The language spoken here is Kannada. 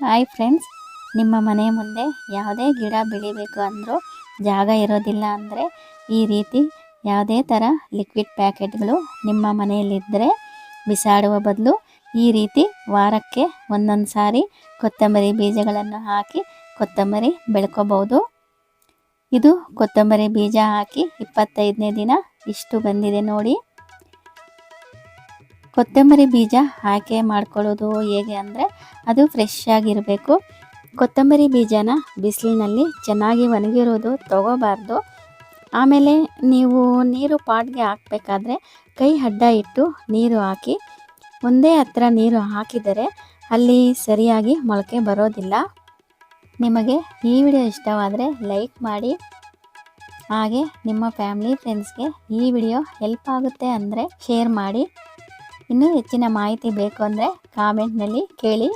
ಹಾಯ್ ಫ್ರೆಂಡ್ಸ್, ನಿಮ್ಮ ಮನೆ ಮುಂದೆ ಯಾವುದೇ ಗಿಡ ಬೆಳಿಬೇಕು ಅಂದರೂ ಜಾಗ ಇರೋದಿಲ್ಲ ಅಂದರೆ ಈ ರೀತಿ ಯಾವುದೇ ಥರ ಲಿಕ್ವಿಡ್ ಪ್ಯಾಕೆಟ್ಗಳು ನಿಮ್ಮ ಮನೆಯಲ್ಲಿದ್ದರೆ ಬಿಸಾಡುವ ಬದಲು ಈ ರೀತಿ ವಾರಕ್ಕೆ ಒಂದೊಂದು ಸಾರಿ ಕೊತ್ತಂಬರಿ ಬೀಜಗಳನ್ನು ಹಾಕಿ ಕೊತ್ತಂಬರಿ ಬೆಳ್ಕೋಬಹುದು. ಇದು ಕೊತ್ತಂಬರಿ ಬೀಜ ಹಾಕಿ 25ನೇ ದಿನ ಇಷ್ಟು ಬಂದಿದೆ ನೋಡಿ. ಕೊತ್ತಂಬರಿ ಬೀಜ ಆಯ್ಕೆ ಮಾಡ್ಕೊಳ್ಳೋದು ಹೇಗೆ ಅಂದರೆ ಅದು ಫ್ರೆಶ್ ಆಗಿರಬೇಕು. ಕೊತ್ತಂಬರಿ ಬೀಜನ ಬಿಸಿಲಿನಲ್ಲಿ ಚೆನ್ನಾಗಿ ಒಣಗಿರೋದು ತಗೋಬಾರ್ದು. ಆಮೇಲೆ ನೀವು ನೀರು ಪಾಟ್ಗೆ ಹಾಕಬೇಕಾದ್ರೆ ಕೈ ಅಡ್ಡ ಇಟ್ಟು ನೀರು ಹಾಕಿ. ಒಂದೇ ಹತ್ರ ನೀರು ಹಾಕಿದರೆ ಅಲ್ಲಿ ಸರಿಯಾಗಿ ಮೊಳಕೆ ಬರೋದಿಲ್ಲ. ನಿಮಗೆ ಈ ವಿಡಿಯೋ ಇಷ್ಟವಾದರೆ ಲೈಕ್ ಮಾಡಿ, ಹಾಗೆ ನಿಮ್ಮ ಫ್ಯಾಮಿಲಿ ಫ್ರೆಂಡ್ಸ್ಗೆ ಈ ವಿಡಿಯೋ ಹೆಲ್ಪ್ ಆಗುತ್ತೆ ಅಂದರೆ ಶೇರ್ ಮಾಡಿ. ಇನ್ನೂ ಹೆಚ್ಚಿನ ಮಾಹಿತಿ ಬೇಕು ಅಂದರೆ ಕಾಮೆಂಟ್ನಲ್ಲಿ ಕೇಳಿ.